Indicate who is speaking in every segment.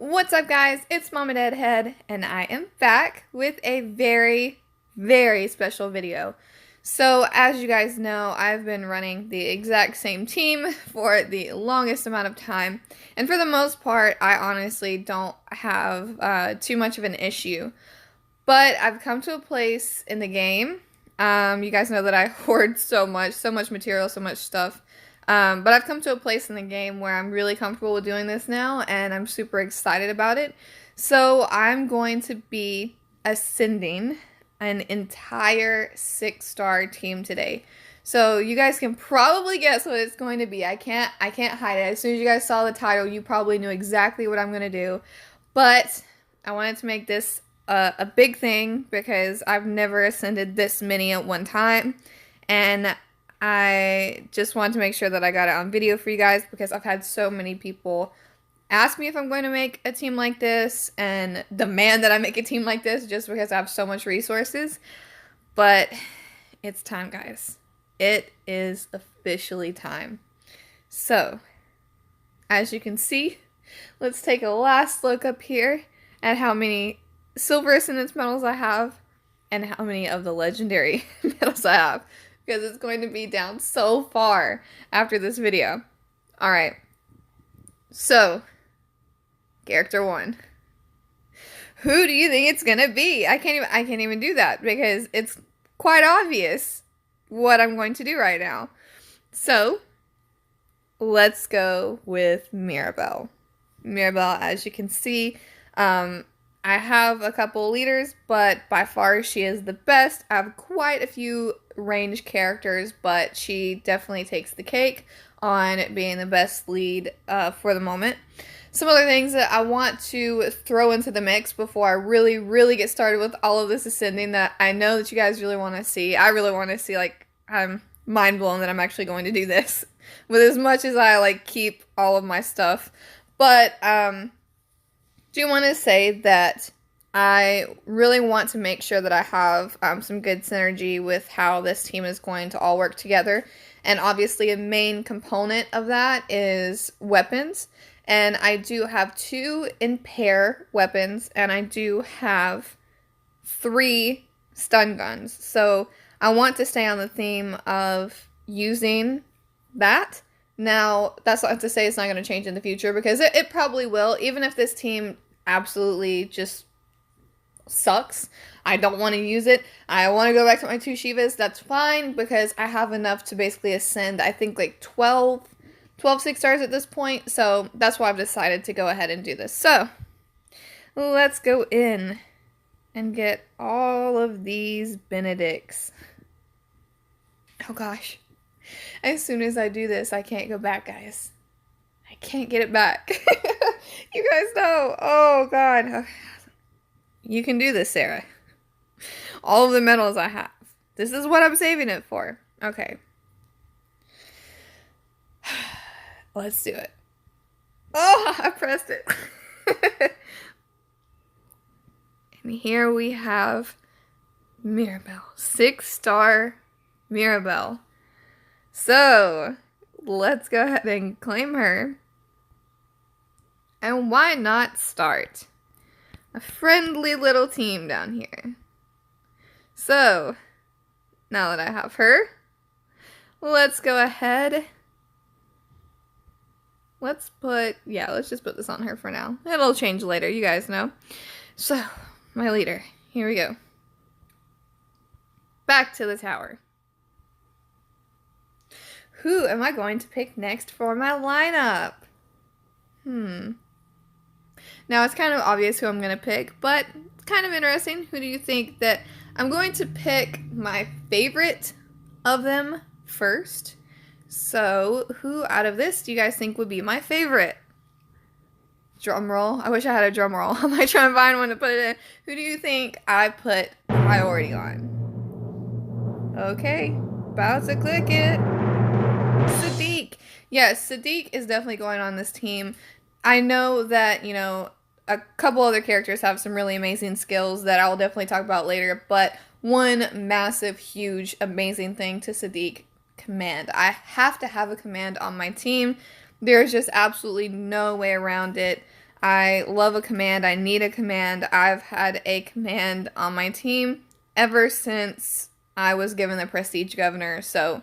Speaker 1: What's up, guys? It's Mama Deadhead, and I am back with a very special video. So, as you guys know, I've been running the exact same team for the longest amount of time, and for the most part, I honestly don't have too much of an issue. But I've come to a place in the game. You guys know that I hoard so much material, so much stuff. But I've come to a place in the game where I'm really comfortable with doing this now, and I'm super excited about it. So I'm going to be ascending an entire 6-star team today. So you guys can probably guess what it's going to be. I can't hide it. As soon as you guys saw the title, you probably knew exactly what I'm going to do. But I wanted to make this a big thing because I've never ascended this many at one time. And I just wanted to make sure that I got it on video for you guys because I've had so many people ask me if I'm going to make a team like this and demand that I make a team like this just because I have so much resources. But it's time, guys. It is officially time. So, as you can see, let's take a last look up here at how many silver ascendance medals I have and how many of the legendary medals I have, because it's going to be down so far after this video. Alright, so, character 1. Who do you think it's gonna be? I can't even do that because it's quite obvious what I'm going to do right now. So, let's go with Mirabelle. Mirabelle, as you can see, I have a couple leaders, but by far she is the best. I have quite a few range characters, but she definitely takes the cake on being the best lead for the moment. Some other things that I want to throw into the mix before I really get started with all of this ascending that I know that you guys really want to see. I really want to see, like, I'm mind blown that I'm actually going to do this with as much as I, like, keep all of my stuff. But, do want to say that I really want to make sure that I have some good synergy with how this team is going to all work together. And obviously a main component of that is weapons. And I do have 2 in pair weapons, and I do have 3 stun guns. So I want to stay on the theme of using that. Now, that's not to say it's not going to change in the future, because it probably will. Even if this team absolutely just sucks, I don't want to use it. I want to go back to my 2 Shivas. That's fine, because I have enough to basically ascend, I think, like 12 6-stars at this point. So that's why I've decided to go ahead and do this. So let's go in and get all of these Benedicts. Oh gosh. As soon as I do this, I can't go back, guys. I can't get it back. You guys know. Oh, God. You can do this, Sarah. All of the medals I have. This is what I'm saving it for. Okay. Let's do it. Oh, I pressed it. And here we have Mirabelle. 6-star Mirabelle. So, let's go ahead and claim her. And why not start a friendly little team down here? So, now that I have her, let's go ahead. Let's just put this on her for now. It'll change later, you guys know. So, my leader, here we go. Back to the tower. Who am I going to pick next for my lineup? Now, it's kind of obvious who I'm going to pick, but it's kind of interesting. Who do you think that I'm going to pick my favorite of them first? So, who out of this do you guys think would be my favorite? Drum roll. I wish I had a drum roll. I might try and find one to put it in. Who do you think I put priority on? Okay, about to click it. Siddiq. Yes, Siddiq is definitely going on this team. I know that, you know, a couple other characters have some really amazing skills that I'll definitely talk about later, but one massive, huge, amazing thing to Siddiq: command. I have to have a command on my team. There's just absolutely no way around it. I love a command. I need a command. I've had a command on my team ever since I was given the Prestige Governor. So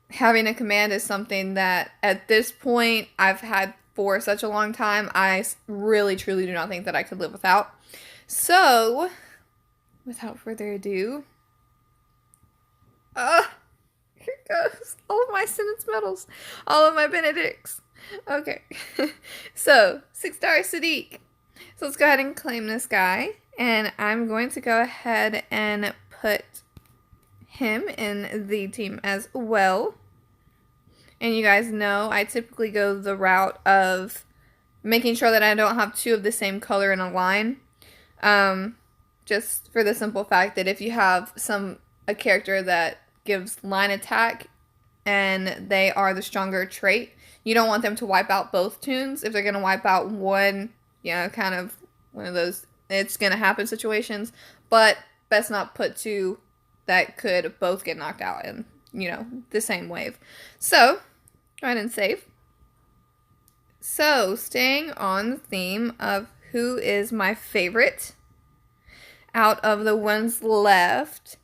Speaker 1: having a command is something that at this point I've had for such a long time. I really, truly do not think that I could live without. So, without further ado, here goes all of my sentence medals, all of my Benedicts. Okay, so 6-star Siddiq. So let's go ahead and claim this guy, and I'm going to go ahead and put him in the team as well. And you guys know I typically go the route of making sure that I don't have two of the same color in a line. Just for the simple fact that if you have a character that gives line attack and they are the stronger trait, you don't want them to wipe out both Toons. If they're going to wipe out one, kind of one of those it's going to happen situations, but best not put two that could both get knocked out in, the same wave. So, go ahead and save. So, staying on the theme of who is my favorite out of the ones left,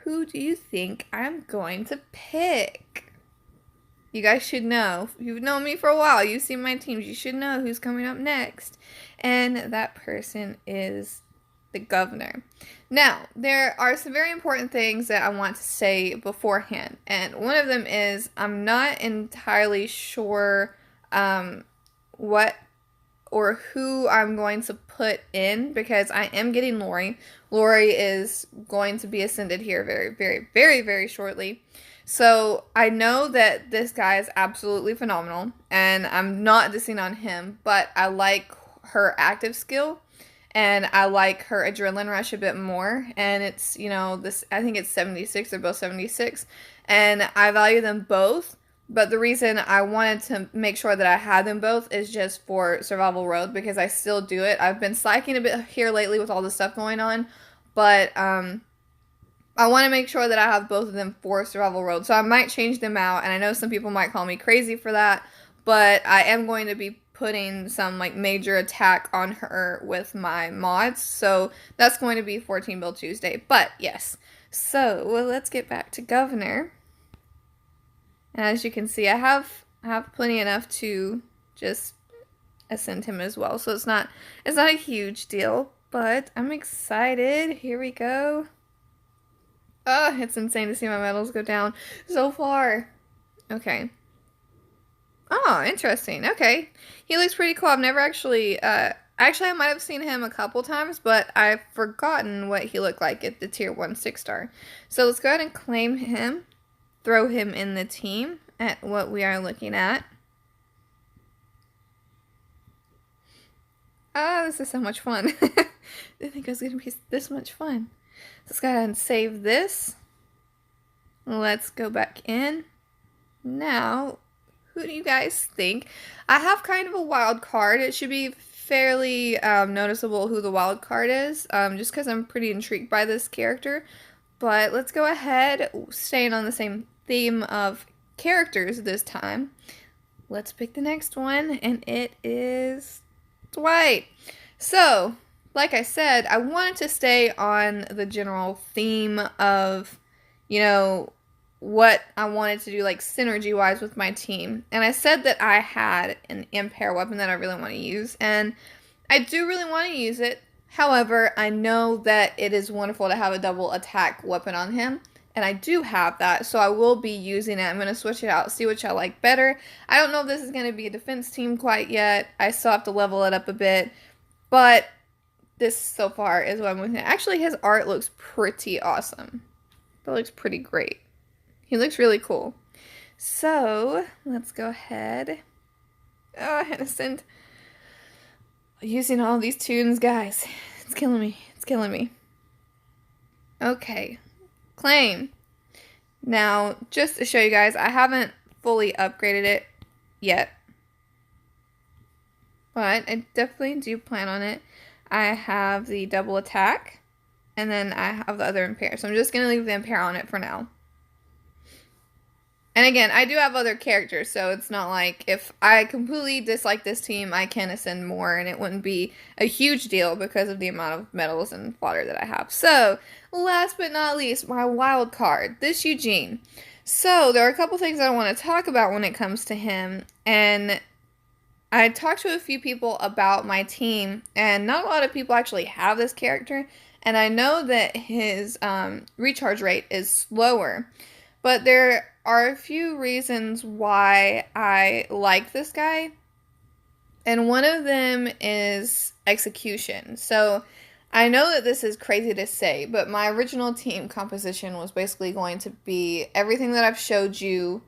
Speaker 1: who do you think I'm going to pick? You guys should know. You've known me for a while. You've seen my teams. You should know who's coming up next. And that person is the governor. Now, there are some very important things that I want to say beforehand. And one of them is I'm not entirely sure what or who I'm going to put in, because I am getting Lori. Lori is going to be ascended here very, very, very, very shortly. So I know that this guy is absolutely phenomenal, and I'm not dissing on him, but I like her active skill, and I like her adrenaline rush a bit more, and it's, I think it's 76, they're both 76, and I value them both. But the reason I wanted to make sure that I had them both is just for Survival Road, because I still do it. I've been slacking a bit here lately with all this stuff going on, but I want to make sure that I have both of them for Survival Road. So I might change them out, and I know some people might call me crazy for that, but I am going to be putting some major attack on her with my mods. So that's going to be 14 Build Tuesday. But yes, so let's get back to Governor. And as you can see, I have plenty enough to just ascend him as well. So it's not a huge deal, but I'm excited. Here we go. Oh, it's insane to see my medals go down so far. Okay. Oh, interesting. Okay. He looks pretty cool. I've never actually I might have seen him a couple times, but I've forgotten what he looked like at the tier 1 6-star. So let's go ahead and claim him. Throw him in the team at what we are looking at. Oh, this is so much fun. I didn't think it was going to be this much fun. Let's go ahead and save this. Let's go back in. Now, who do you guys think? I have kind of a wild card. It should be fairly noticeable who the wild card is, just because I'm pretty intrigued by this character. But let's go ahead, staying on the same theme of characters this time. Let's pick the next one, and it is Dwight. So, like I said, I wanted to stay on the general theme of, what I wanted to do, synergy-wise with my team. And I said that I had an impair weapon that I really want to use, and I do really want to use it. However, I know that it is wonderful to have a double attack weapon on him, and I do have that, so I will be using it. I'm going to switch it out, see which I like better. I don't know if this is going to be a defense team quite yet. I still have to level it up a bit, but this so far is what I'm looking at. Actually, his art looks pretty awesome. It looks pretty great. He looks really cool. So, let's go ahead. Oh, I had to send... Using all these Toons, guys. It's killing me. It's killing me. Okay. Claim. Now, just to show you guys, I haven't fully upgraded it yet. But I definitely do plan on it. I have the double attack. And then I have the other impair. So I'm just going to leave the impair on it for now. And again, I do have other characters, so it's not like if I completely dislike this team, I can ascend more, and it wouldn't be a huge deal because of the amount of medals and fodder that I have. So, last but not least, my wild card, this Eugene. So, there are a couple things I want to talk about when it comes to him, and I talked to a few people about my team, and not a lot of people actually have this character, and I know that his recharge rate is slower. But there are a few reasons why I like this guy, and one of them is execution. So I know that this is crazy to say, but my original team composition was basically going to be everything that I've showed you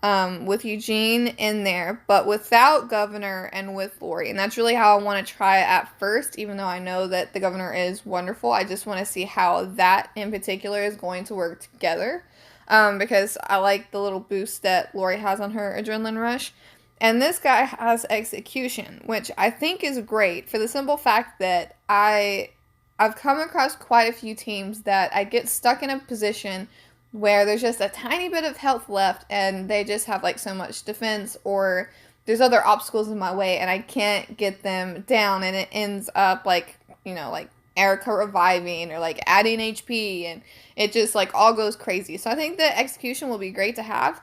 Speaker 1: with Eugene in there, but without Governor and with Lori. And that's really how I want to try it at first, even though I know that the Governor is wonderful. I just want to see how that in particular is going to work together. Because I like the little boost that Lori has on her adrenaline rush. And this guy has execution, which I think is great for the simple fact that I've come across quite a few teams that I get stuck in a position where there's just a tiny bit of health left and they just have like so much defense, or there's other obstacles in my way and I can't get them down, and it ends up like, like Erica reviving or like adding HP, and it just like all goes crazy. So I think that execution will be great to have.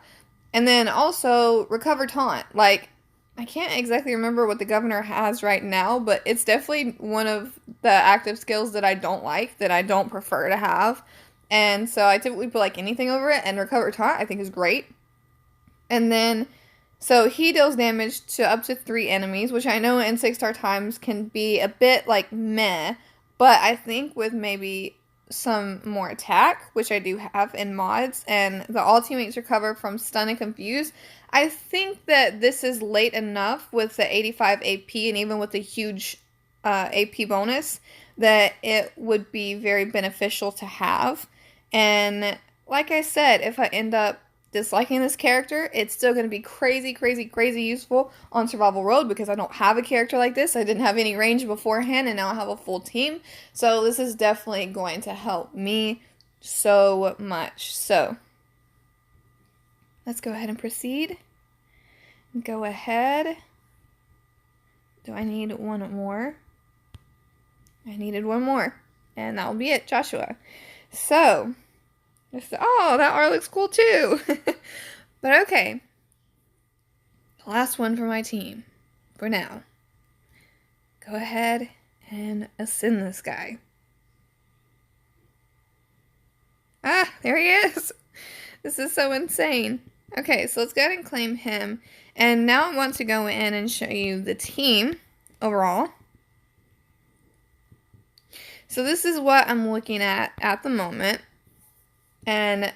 Speaker 1: And then also recover taunt. Like, I can't exactly remember what the Governor has right now, but it's definitely one of the active skills that I don't like, that I don't prefer to have. And so I typically put like anything over it, and recover taunt I think is great. And then, so he deals damage to up to 3 enemies, which I know in 6-star times can be a bit like meh, but I think with maybe some more attack, which I do have in mods, and the all teammates recover from stun and confuse, I think that this is late enough with the 85 AP and even with the huge AP bonus that it would be very beneficial to have. And like I said, if I end up disliking this character, it's still going to be crazy, crazy, crazy useful on Survival Road because I don't have a character like this. I didn't have any range beforehand, and now I have a full team. So this is definitely going to help me so much. So let's go ahead and proceed. Go ahead. Do I need one more? I needed one more, and that will be it, Joshua. So, oh, that R looks cool too. But okay. Last one for my team. For now. Go ahead and ascend this guy. Ah, there he is. This is so insane. Okay, so let's go ahead and claim him. And now I want to go in and show you the team overall. So this is what I'm looking at the moment. And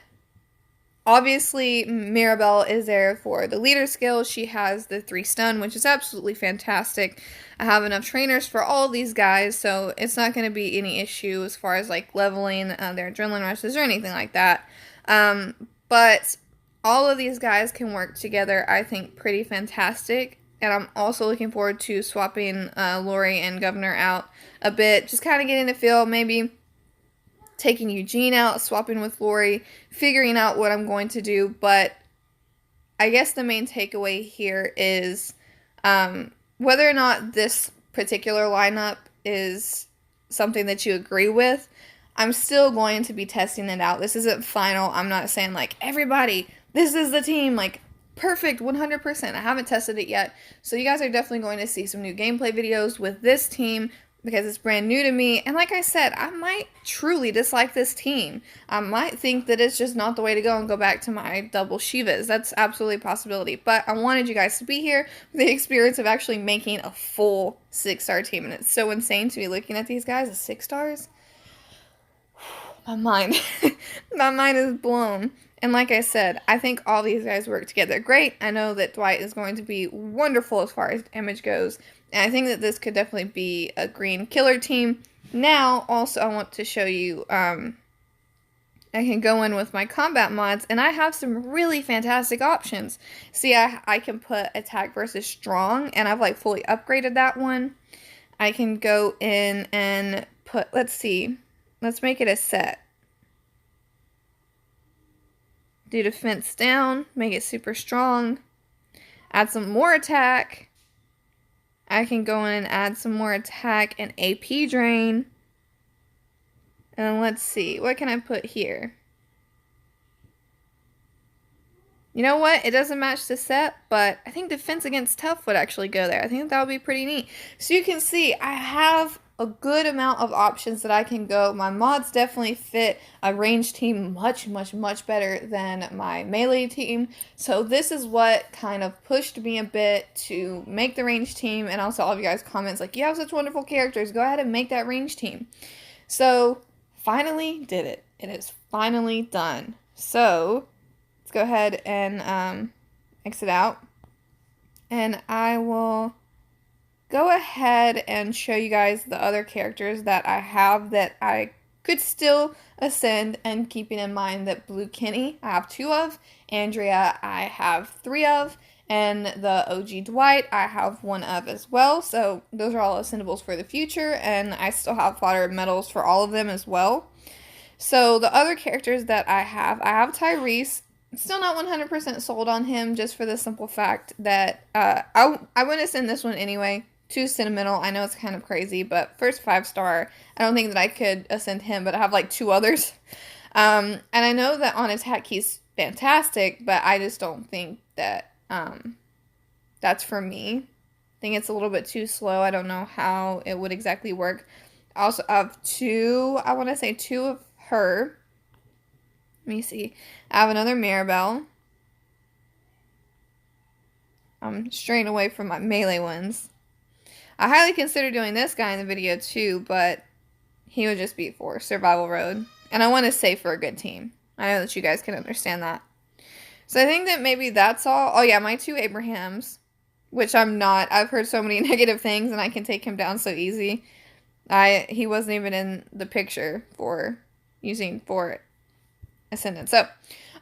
Speaker 1: obviously, Mirabelle is there for the leader skill. She has the 3 stun, which is absolutely fantastic. I have enough trainers for all these guys, so it's not going to be any issue as far as like leveling their adrenaline rushes or anything like that. But all of these guys can work together, I think, pretty fantastic. And I'm also looking forward to swapping Lori and Governor out a bit. Just kind of getting a feel, maybe taking Eugene out, swapping with Lori, figuring out what I'm going to do. But I guess the main takeaway here is whether or not this particular lineup is something that you agree with, I'm still going to be testing it out. This isn't final. I'm not saying like, everybody, this is the team, like, perfect, 100%. I haven't tested it yet. So you guys are definitely going to see some new gameplay videos with this team because it's brand new to me. And like I said, I might truly dislike this team. I might think that it's just not the way to go and go back to my double Shivas. That's absolutely a possibility. But I wanted you guys to be here for the experience of actually making a full 6-star team. And it's so insane to be looking at these guys as 6 stars. My mind. My mind is blown. And like I said, I think all these guys work together great. I know that Dwight is going to be wonderful as far as damage goes. And I think that this could definitely be a green killer team. Now, also, I want to show you, I can go in with my combat mods, and I have some really fantastic options. See, I can put attack versus strong, and I've, like, fully upgraded that one. I can go in and put, let's see, let's make it a set. do defense down, make it super strong, add some more attack. I can go in and add some more attack and AP drain. And let's see, what can I put here? You know what? It doesn't match the set, but I think defense against tough would actually go there. I think that would be pretty neat. So you can see I have a good amount of options that I can go. My mods definitely fit a range team much, much, much better than my melee team. So this is what kind of pushed me a bit to make the range team. And also all of you guys' comments like, you have such wonderful characters. Go ahead and make that range team. So finally did it. It is finally done. So let's go ahead and exit out. And I will go ahead and show you guys the other characters that I have that I could still ascend, and keeping in mind that Blue Kenny I have 2 of, Andrea I have 3 of, and the OG Dwight I have 1 of as well. So those are all ascendables for the future, and I still have fodder medals for all of them as well. So the other characters that I have Tyrese. Still not 100% sold on him, just for the simple fact that I wouldn't ascend this one anyway. Too sentimental. I know it's kind of crazy, but first 5-star, I don't think that I could ascend him, but I have like 2 others. And I know that on attack he's fantastic, but I just don't think that that's for me. I think it's a little bit too slow. I don't know how it would exactly work. I also have 2, I want to say 2 of her. Let me see. I have another Mirabelle. I'm straying away from my melee ones. I highly consider doing this guy in the video too, but he would just be for survival road. And I want to save for a good team. I know that you guys can understand that. So I think that maybe that's all. Oh yeah, my 2 Abrahams, which I'm not. I've heard so many negative things, and I can take him down so easy. He wasn't even in the picture for using for Ascendant. So,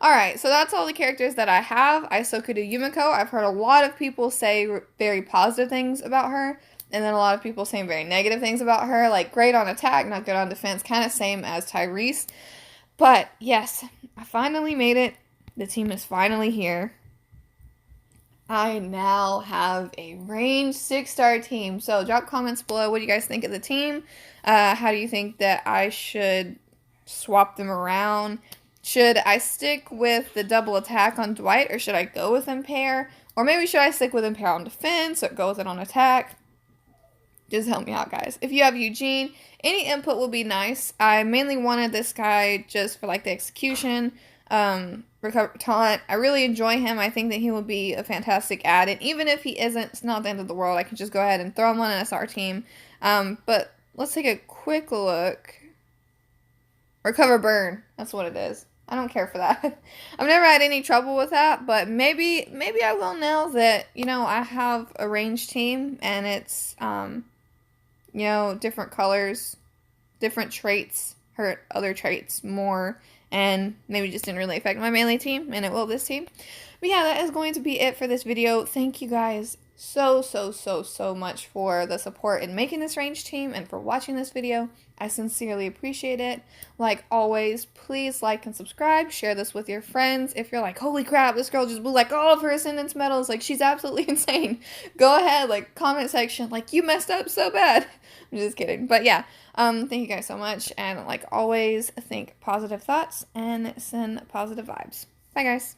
Speaker 1: alright, so that's all the characters that I have. I still could do Yumiko. I've heard a lot of people say very positive things about her, and then a lot of people saying very negative things about her, like great on attack, not good on defense, kind of same as Tyrese. But yes, I finally made it. The team is finally here. I now have a range 6-star team. So drop comments below. What do you guys think of the team? How do you think that I should swap them around? Should I stick with the double attack on Dwight, or should I go with Impair? Or maybe should I stick with Impair on defense, or go with it on attack? Just help me out, guys. If you have Eugene, any input will be nice. I mainly wanted this guy just for like the execution, recover taunt. I really enjoy him. I think that he will be a fantastic add. And even if he isn't, it's not the end of the world. I can just go ahead and throw him on an SR team. But let's take a quick look. Recover burn. That's what it is. I don't care for that. I've never had any trouble with that, but maybe I will now that, you know, I have a range team and it's, you know, different colors, different traits hurt other traits more, and maybe just didn't really affect my melee team, and it will this team. But yeah, that is going to be it for this video. Thank you guys so much for the support in making this range team and for watching this video. I sincerely appreciate it. Like always, please like and subscribe. Share this with your friends. If you're like, holy crap, this girl just blew like all of her Ascendance medals, like she's absolutely insane, go ahead, like comment section, like you messed up so bad. I'm just kidding. But yeah, thank you guys so much, and like always, think positive thoughts and send positive vibes. Bye guys.